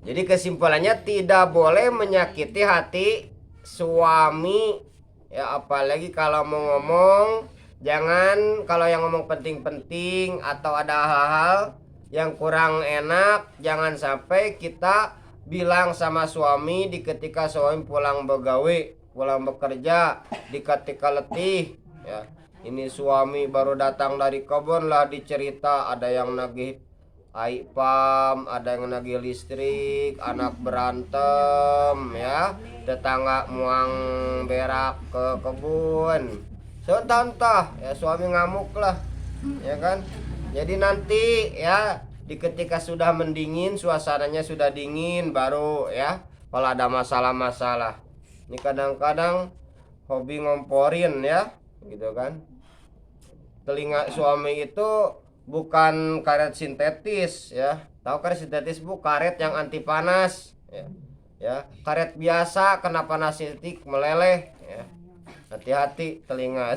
Jadi kesimpulannya tidak boleh menyakiti hati suami ya, apalagi kalau mau ngomong. Jangan kalau yang ngomong penting-penting atau ada hal-hal yang kurang enak, jangan sampai kita bilang sama suami di ketika suami pulang begawe, pulang bekerja, di ketika letih ya. Ini suami baru datang dari kebun lah dicerita ada yang nagih aipam, ada yang nagih listrik, anak berantem ya, tetangga muang berak ke kebun. Contoh ya, suami ngamuk lah ya kan. Jadi nanti ya di ketika sudah mendingin, suasananya sudah dingin baru ya kalau ada masalah-masalah. Ini kadang-kadang hobi ngomporin ya gitu kan. Telinga suami itu bukan karet sintetis ya. Tahu karet sintetis bu, karet yang anti panas ya. Ya, karet biasa kena panas titik meleleh ya. Hati-hati telinga.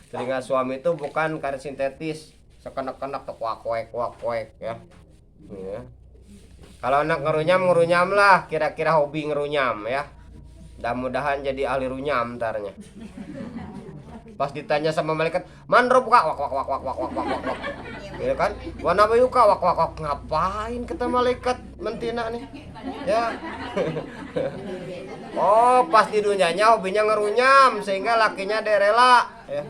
Telinga suami itu bukan karet sintetis. Sekenak-kenak kuak-kuek ya. Ya. Kalau anak ngerunyam lah, kira-kira hobi ngerunyam ya. Mudah-mudahan jadi ahli runyam ntarnya. Pas ditanya sama malaikat, "Man robuka?" Wak wak wak wak wak wak wak wak. Ya kan? "Wa nabayuka?" Wak wak wak. Ngapain kata malaikat mentina nih? Ya. Oh, pas di dunianya hobinya ngerunyam sehingga lakinya derela ya.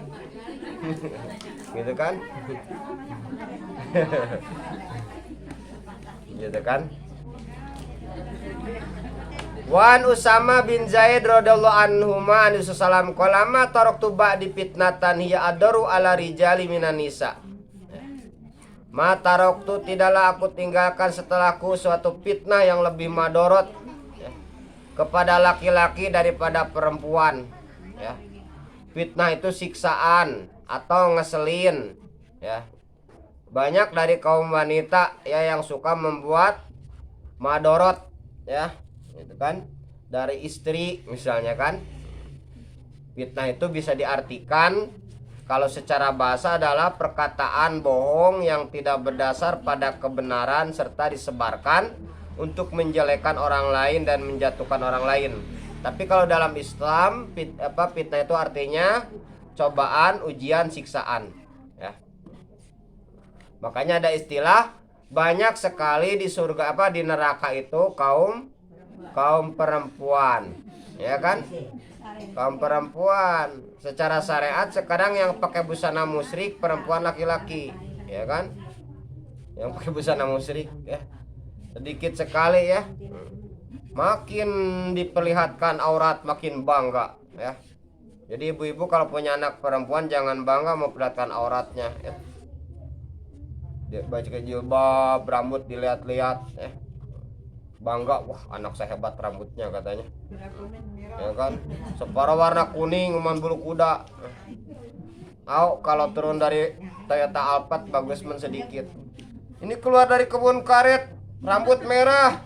Gitu kan? Gitu kan? Wan Usama bin Zaid radhiyallahu anhuma an salam qalama taraktu ba'di fitnatan hiya adaru ala rijali minan nisa. Ma taraktu tidaklah aku tinggalkan setelahku suatu fitnah yang lebih madorot ya, kepada laki-laki daripada perempuan ya. Fitnah itu siksaan atau ngeselin ya. Banyak dari kaum wanita ya yang suka membuat madorot ya. Itu kan dari istri misalnya kan. Fitnah itu bisa diartikan kalau secara bahasa adalah perkataan bohong yang tidak berdasar pada kebenaran serta disebarkan untuk menjelekkan orang lain dan menjatuhkan orang lain. Tapi kalau dalam Islam fitnah itu artinya cobaan, ujian, siksaan ya. Makanya ada istilah banyak sekali di surga di neraka itu kaum perempuan ya kan, kaum perempuan. Secara syariat sekarang yang pakai busana musyrik perempuan laki-laki ya kan, yang pakai busana musyrik ya sedikit sekali ya. Makin diperlihatkan aurat makin bangga ya. Jadi ibu-ibu kalau punya anak perempuan jangan bangga memperlihatkan auratnya ya. Dia baca jilbab, rambut dilihat-lihat ya. Bangga, wah anak saya hebat rambutnya katanya ya kan. Separuh warna kuning uman bulu kuda. Kalau turun dari Toyota Alphard bagus sedikit. Ini keluar dari kebun karet rambut merah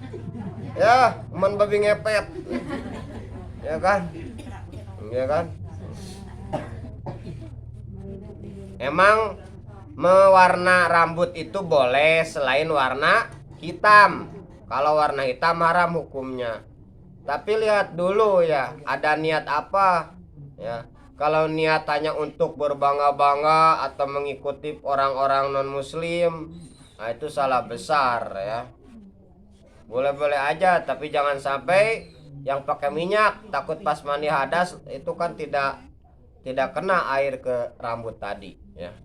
ya, uman babi ngepet ya kan. Ya kan. Emang mewarna rambut itu boleh selain warna hitam. Kalau warna hitam haram hukumnya. Tapi lihat dulu ya, ada niat apa ya. Kalau niatannya untuk berbangga-bangga atau mengikuti orang-orang non-muslim, nah itu salah besar ya. Boleh-boleh aja, tapi jangan sampai yang pakai minyak takut pas mandi hadas itu kan tidak kena air ke rambut tadi ya.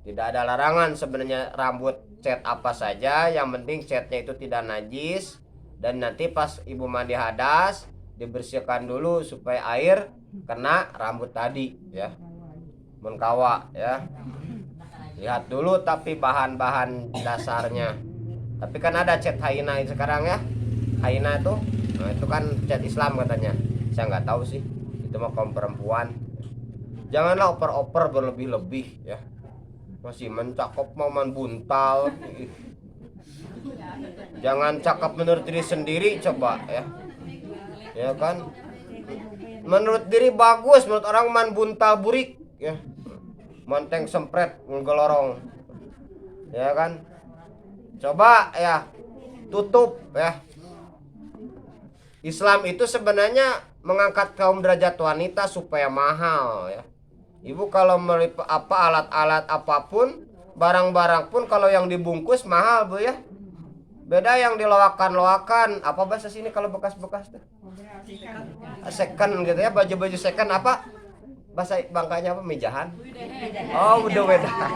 Tidak ada larangan sebenarnya rambut cat apa saja, yang penting catnya itu tidak najis. Dan nanti pas ibu mandi hadas dibersihkan dulu supaya air kena rambut tadi ya, mengkawa ya. Lihat dulu tapi bahan-bahan dasarnya. Tapi kan ada cat haina sekarang ya, haina itu, nah itu kan cat Islam katanya. Saya nggak tahu sih, itu mah kaum perempuan. Janganlah oper-oper berlebih-lebih ya. Masih mencakap mau buntal. Jangan cakap menurut diri sendiri coba ya. Ya kan. Menurut diri bagus, menurut orang man buntal burik ya. Monteng sempret ngelorong. Ya kan. Coba ya tutup ya. Islam itu sebenarnya mengangkat kaum derajat wanita supaya mahal ya. Ibu kalau alat-alat apapun, barang-barang pun kalau yang dibungkus mahal Bu ya. Beda yang diloakan-loakan. Apa bahasa sini kalau bekas-bekas tuh? Second gitu ya, baju-baju second apa? Bahasa Bangkanya apa? Mejahan? Oh, duwidahan.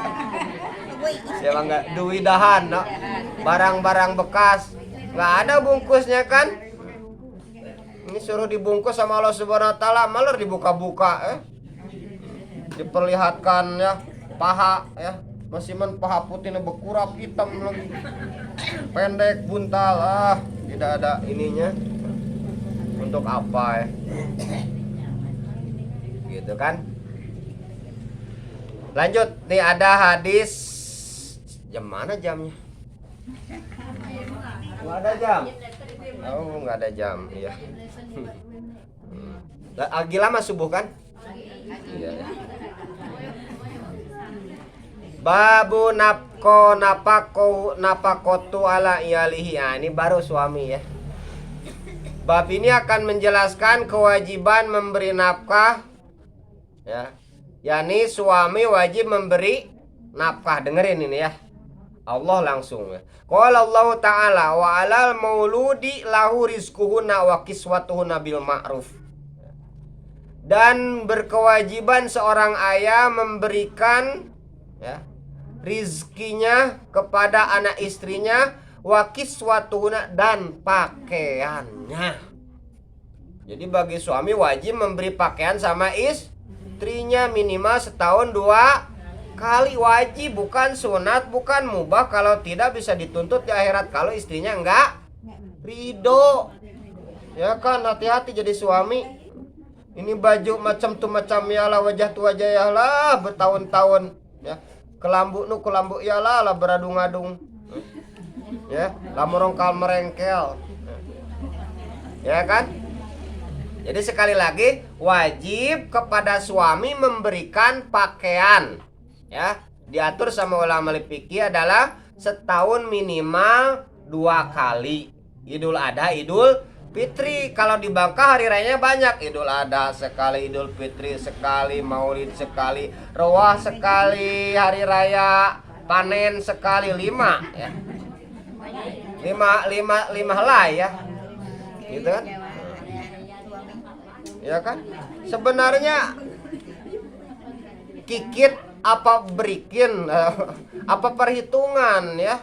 Ya bangga, duwidahan, no? Barang-barang bekas. Nggak ada bungkusnya kan? Ini suruh dibungkus sama Allah Subhanahu wa taala, malah dibuka-buka diperlihatkan ya, paha ya. Masih paha putih bekurap hitam lagi. Pendek, buntal, tidak ada ininya. Untuk apa ya? Gitu kan? Lanjut, nih ada hadis. Jam mana jamnya? Nggak ada jam. Oh, nggak ada jam, iya. Lagi lama subuh kan? Iya. Babu napakotu ala iyalihi. Ini baru suami ya. Bab ini akan menjelaskan kewajiban memberi nafkah ya. Yani suami wajib memberi nafkah. Dengerin ini ya. Allah langsung ya. Qala Allah Ta'ala wa 'alal mauludi lahu rizquhunna wa kiswatuhunna bil ma'ruf. Dan berkewajiban seorang ayah memberikan ya, rizkinya kepada anak istrinya, wa kiswatuhunna, dan pakaiannya. Jadi bagi suami wajib memberi pakaian sama istrinya minimal setahun 2 kali, wajib, bukan sunat, bukan mubah. Kalau tidak bisa dituntut di akhirat kalau istrinya enggak ridho. Ya kan, hati-hati jadi suami. Ini baju macam tuh macam ya lah, wajah tu wajah ya lah, bertahun-tahun ya. Kelambu ya lah beradung-adung. Ya, lamorongkal merengkel. Ya kan? Jadi sekali lagi wajib kepada suami memberikan pakaian. Ya, diatur sama ulama fikih adalah setahun minimal 2 kali. Idul Adha, Idul Fitri. Kalau di Bangka hari rayanya banyak. Idul Adha sekali, Idul Fitri sekali, Maulid sekali, Rawah sekali, hari raya panen sekali, 5 ya. 5 helai ya. Gitu kan? Ya kan? Sebenarnya kikit apa berikin apa perhitungan ya.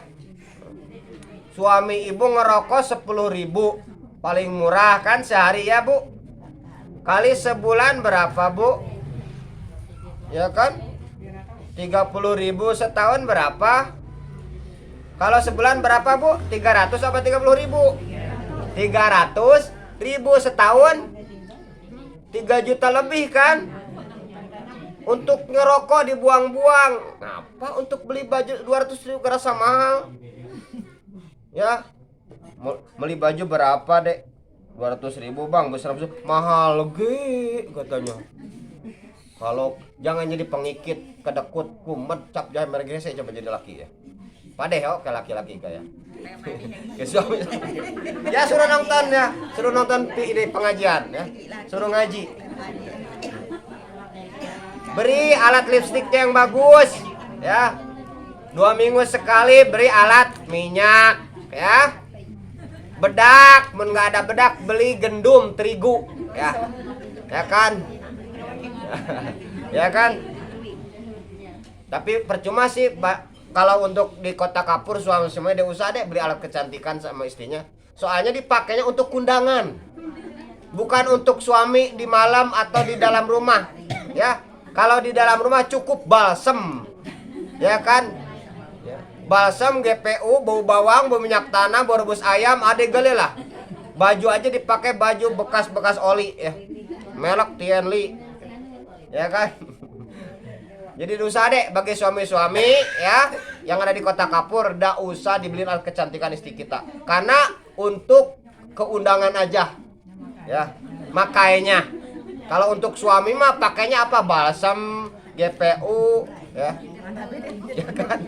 Suami ibu ngerokok 10.000 paling murah kan sehari ya Bu, kali sebulan berapa Bu? Ya kan 30.000 setahun berapa? Kalau sebulan berapa Bu? 300 apa 30.000? 300.000 setahun, 3 juta lebih kan? Untuk ngerokok dibuang-buang. Apa untuk beli baju 200.000 kerasa mahal? Ya. Beli baju berapa, Dek? 200.000 Bang, besar mahal lagi katanya. Kalau jangan jadi pengikit, kedekut, kumet, cap jahe mereka saya coba jadi laki ya. Padeh ke laki-laki kayak. Ya suruh nonton ya, suruh nonton ini pengajian ya. Suruh ngaji. Beri alat lipstiknya yang bagus ya. 2 minggu sekali beri alat minyak ya. Bedak, mun nggak ada bedak beli gendum terigu ya. Ya kan? Ya kan? Tapi percuma sih kalau untuk di kota kapur suami semuanya dia usah deh beli alat kecantikan sama istrinya. Soalnya dipakainya untuk kundangan. Bukan untuk suami di malam atau di dalam rumah ya. Kalau di dalam rumah cukup balsem, ya kan? Balsem, GPU, bau bawang, bau minyak tanah, bau rebus ayam, ada gele lah. Baju aja dipakai baju bekas-bekas oli, ya. Merek Tianli, ya kan? Jadi dosa deh bagi suami-suami, ya, yang ada di kota kapur, ndak usah dibeliin alat kecantikan istri kita, karena untuk keundangan aja, ya, makainya. Kalau untuk suami mah pakainya apa? Balsam, GPU, ya. Ya kan?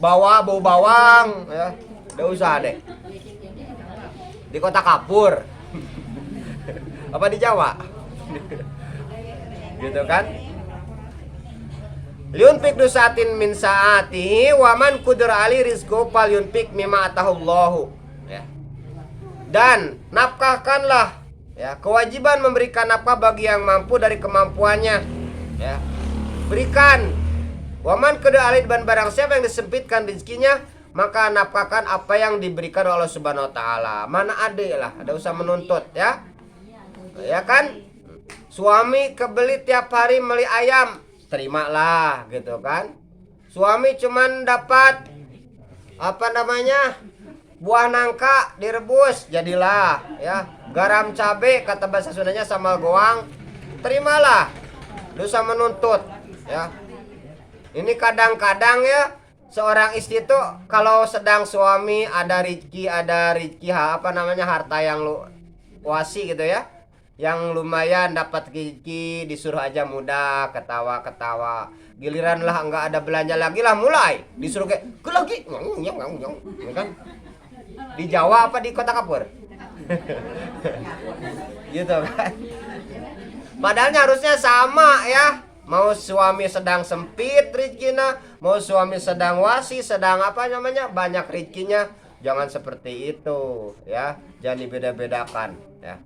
Bau bawang, ya. Udah usah deh. Di kota Kapur. Apa di Jawa? Gitu kan? Liunpik dusatin min saatihi wa man qudira ali rizqu falyunpik mimma atahullahu. Ya. Dan nafkahkanlah, ya, kewajiban memberikan nafkah bagi yang mampu dari kemampuannya. Ya. Berikan. Wa man qudira ali, dan barang siapa yang disempitkan rezekinya, maka nafkahkan apa yang diberikan Allah Subhanahu wa taala. Mana adil lah, ada usah menuntut, ya. Ya kan? Suami kebeli tiap hari beli ayam, terimalah gitu kan. Suami cuman dapat buah nangka direbus, jadilah, ya. Garam cabe kata bahasa Sundanya sambal goang, terimalah. Dosa menuntut, ya. Ini kadang-kadang ya seorang istri tuh kalau sedang suami ada rezeki harta yang wasi gitu ya, yang lumayan dapat rezeki, disuruh aja mudah, ketawa-ketawa. Giliran lah nggak ada belanja lagi lah, mulai disuruh kayak lagi kan. Di Jawa apa di Kota Kapur? Gitu kan. Padahal harusnya sama ya. Mau suami sedang sempit rezekinya, mau suami sedang wasi, sedang banyak rezekinya, jangan seperti itu ya. Jangan dibeda-bedakan ya.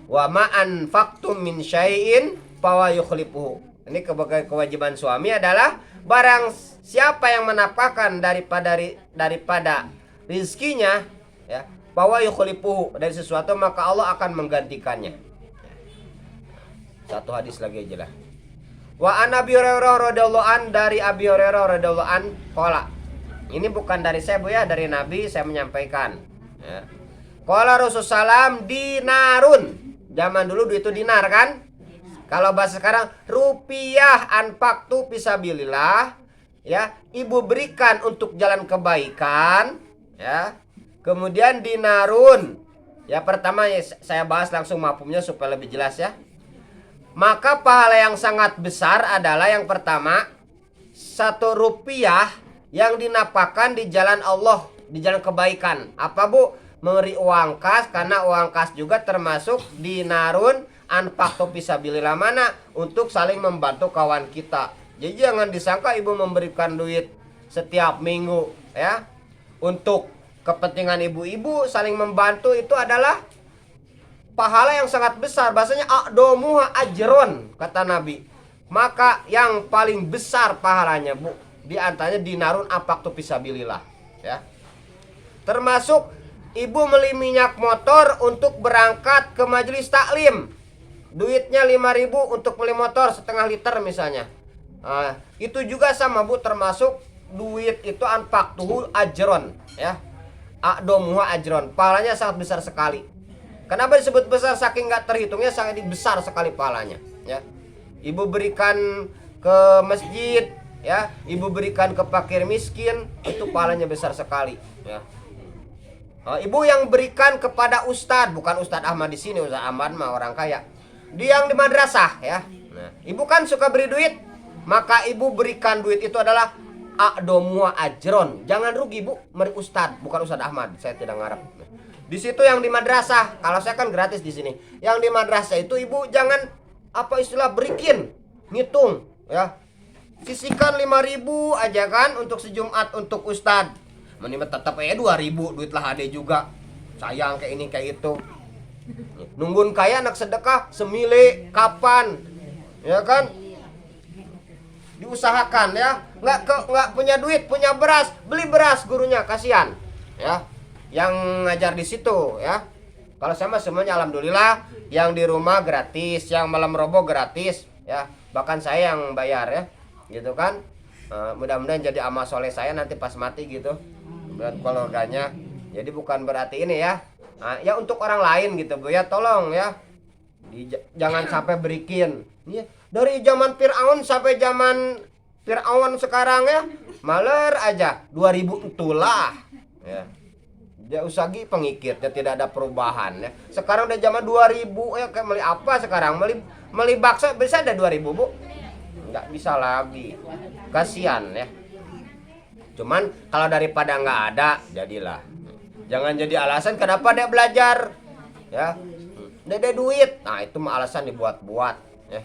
Wa ma anfaqtum min syai'in fa yukhlifuhu. Ini kewajiban suami adalah barang siapa yang menafkahkan daripada rizkinya, ya, fa yukhlifuhu, dari sesuatu, maka Allah akan menggantikannya. Satu hadis lagi aja lah. Wa an Abi Hurairah radhiyallahu an, dari Abi Hurairah radhiyallahu an qala. Ini bukan dari saya Bu ya, dari Nabi saya menyampaikan. Ya. Qala Rasulullah SAW, dinarun. Zaman dulu duit itu dinar kan? Kalau bahasa sekarang rupiah, anfaqtu fisabilillah, ya, ibu berikan untuk jalan kebaikan, ya. Kemudian dinarun. Ya, pertama ya, saya bahas langsung mafhumnya supaya lebih jelas ya. Maka pahala yang sangat besar adalah yang pertama, 1 rupiah yang dinafkahkan di jalan Allah, di jalan kebaikan. Apa Bu? Memberi uang kas, karena uang kas juga termasuk dinarun anfaqtu fisabilillah, mana untuk saling membantu kawan kita. Jadi jangan disangka ibu memberikan duit setiap minggu ya untuk kepentingan ibu-ibu saling membantu, itu adalah pahala yang sangat besar. Bahasanya a'domuha ajron, kata Nabi. Maka yang paling besar pahalanya Bu, di antaranya dinarun anfaqtu fisabilillah ya. Termasuk ibu beli minyak motor untuk berangkat ke majelis taklim. Duitnya 5.000 untuk beli motor setengah liter misalnya. Itu juga sama Bu, termasuk duit itu anfaqtuhu ajron ya. A'domuha ajron, pahalanya sangat besar sekali. Kenapa disebut besar? Saking nggak terhitungnya, sangat besar sekali pahalanya ya. Ibu berikan ke masjid ya, ibu berikan ke fakir miskin, itu pahalanya besar sekali ya. Ibu yang berikan kepada ustadz, bukan Ustadz Ahmad di sini, Ustadz Ahmad mah orang kaya. Dia yang di madrasah ya. Nah, ibu kan suka beri duit, maka ibu berikan duit itu adalah a'domuha ajron. Jangan rugi Bu, beri ustadz, bukan Ustadz Ahmad. Saya tidak ngarep. Di situ yang di madrasah, kalau saya kan gratis di sini. Yang di madrasah itu ibu jangan berikin, ngitung ya. Sisihkan 5.000 aja kan untuk sejumat untuk ustadz. Mending tetap 2.000 duit lah ade juga. Sayang kayak ini kayak itu. Nungguin kaya anak sedekah semile kapan? Ya kan? Diusahakan ya. Nggak punya duit, punya beras, beli beras gurunya, kasihan. Ya. Yang ngajar di situ ya. Kalau saya mah semuanya alhamdulillah, yang di rumah gratis, yang malam robo gratis ya. Bahkan saya yang bayar ya. Gitu kan? Mudah-mudahan jadi amal soleh saya nanti pas mati gitu, dan keluarganya. Jadi bukan berarti ini ya, ya untuk orang lain gitu Bu ya, tolong ya, jangan sampai berikin ya. Dari zaman Fir'aun sampai zaman Fir'aun sekarang ya, maler aja 2.000 itulah ya. Dia usagi pengikir ya, tidak ada perubahan ya. Sekarang udah zaman 2.000 ya, kayak beli apa sekarang, beli bakso bisa ada 2.000 Bu, nggak bisa lagi, kasihan ya. Cuman kalau daripada nggak ada, jadilah. Jangan jadi alasan kenapa dia belajar, ya. Dia ada duit, nah itu mah alasan dibuat-buat, ya.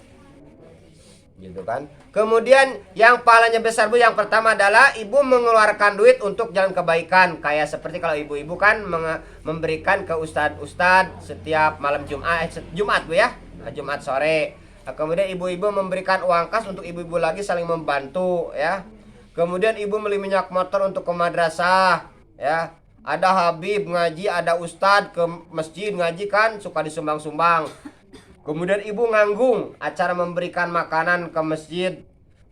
Gitu kan. Kemudian yang pahalanya besar Bu, yang pertama adalah ibu mengeluarkan duit untuk jalan kebaikan. Kayak seperti kalau ibu-ibu kan memberikan ke ustadz setiap malam Jumat Bu ya, Jumat sore. Nah, kemudian ibu-ibu memberikan uang kas untuk ibu-ibu lagi saling membantu ya. Kemudian ibu beli minyak motor untuk ke madrasah ya. Ada Habib ngaji, ada ustadz ke masjid ngaji kan suka disumbang-sumbang. Kemudian ibu nganggung acara memberikan makanan ke masjid,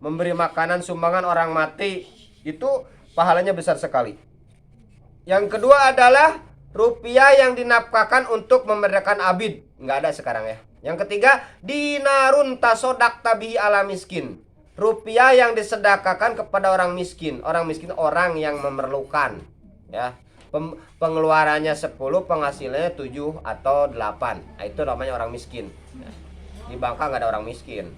memberi makanan sumbangan orang mati, itu pahalanya besar sekali. Yang kedua adalah rupiah yang dinafkahkan untuk memerdekakan abid, nggak ada sekarang ya. Yang ketiga, dinarun tasodak tabi ala miskin, rupiah yang disedekahkan kepada orang miskin. Orang miskin orang yang memerlukan ya. Pengeluarannya 10, penghasilannya 7 atau 8. Nah, itu namanya orang miskin. Di Bangka nggak ada orang miskin.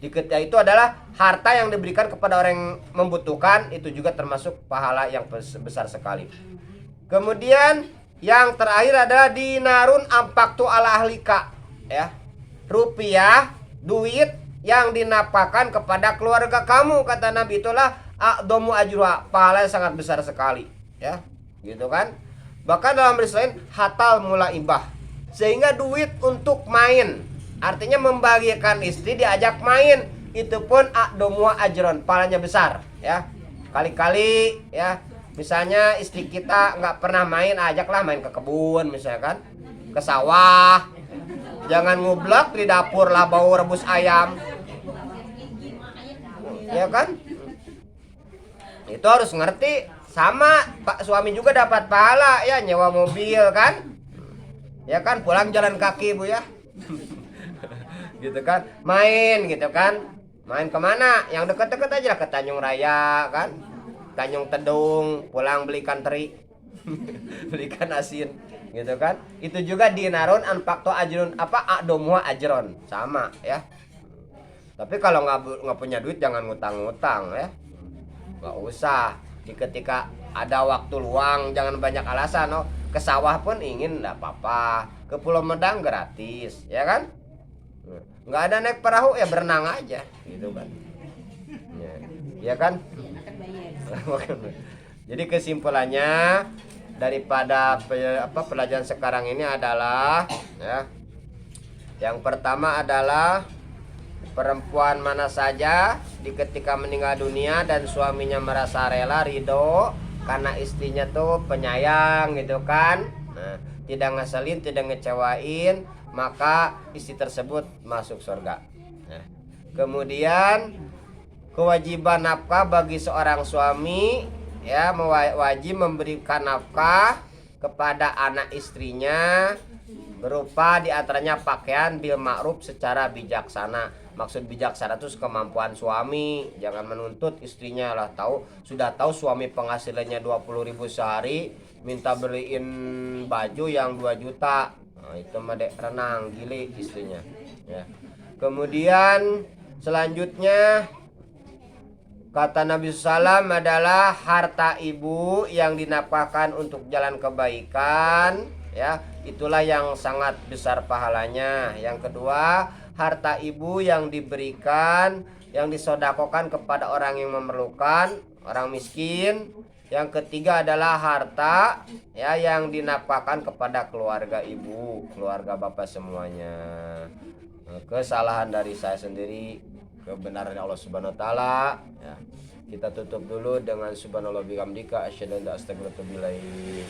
Nah, itu adalah harta yang diberikan kepada orang yang membutuhkan, itu juga termasuk pahala yang besar sekali. Kemudian yang terakhir adalah dinarun ampaktu ala ahlika ya. Rupiah, duit yang dinafkahkan kepada keluarga kamu, kata Nabi, itulah a'dhamu ajruha, pahala yang sangat besar sekali. Ya, gitu kan. Bahkan dalam hadis lain hatal mulaibah, sehingga duit untuk main, artinya membahagiakan istri diajak main, itu pun a'dhamu ajron, pahalanya besar ya. Kali-kali ya, misalnya istri kita nggak pernah main, ajaklah main ke kebun misalkan, ke sawah. Jangan ngublak di dapur lah bau rebus ayam. Ya kan? Itu harus ngerti. Sama Pak suami juga dapat pahala ya, nyewa mobil kan, ya kan, pulang jalan kaki Bu ya. Gitu kan, main gitu kan, main kemana, yang deket-deket aja lah, ke Tanjung Raya kan, Tanjung Tedung, pulang belikan teri. Belikan asin gitu kan. Itu juga dinarun anfaqtu ajrun, a'dhamu ajron, sama ya. Tapi kalau nggak punya duit jangan ngutang-ngutang ya, nggak usah. Ketika ada waktu luang jangan banyak alasan. Ke sawah pun ingin nggak apa-apa, ke Pulau Medang gratis ya kan. Nggak ada naik perahu ya berenang aja gitu kan ya kan. Jadi kesimpulannya daripada pelajaran sekarang ini adalah ya, yang pertama adalah perempuan mana saja ketika meninggal dunia dan suaminya merasa rela ridho karena istrinya tuh penyayang gitu kan, nah, tidak ngeselin, tidak ngecewain, maka istri tersebut masuk surga. Nah, kemudian kewajiban nafkah bagi seorang suami ya, wajib memberikan nafkah kepada anak istrinya berupa diantaranya pakaian bil ma'ruf secara bijaksana. Maksud bijaksana itu kemampuan suami, jangan menuntut istrinya lah, sudah tahu suami penghasilannya 20.000 sehari, minta beliin baju yang 2 juta. Nah, itu mah renang gili istrinya ya. Kemudian selanjutnya kata Nabi SAW adalah harta ibu yang dinafkahkan untuk jalan kebaikan ya, itulah yang sangat besar pahalanya. Yang kedua, harta ibu yang diberikan, yang disodakokan kepada orang yang memerlukan, orang miskin. Yang ketiga adalah harta ya yang dinafkahkan kepada keluarga ibu, keluarga bapak semuanya. Kesalahan dari saya sendiri, kebenaran Allah Subhanahu wa taala ya. Kita tutup dulu dengan subhanallah bihamdika asyhadu an la ilaha illa anta astaghfiruka wa atubu ilaik.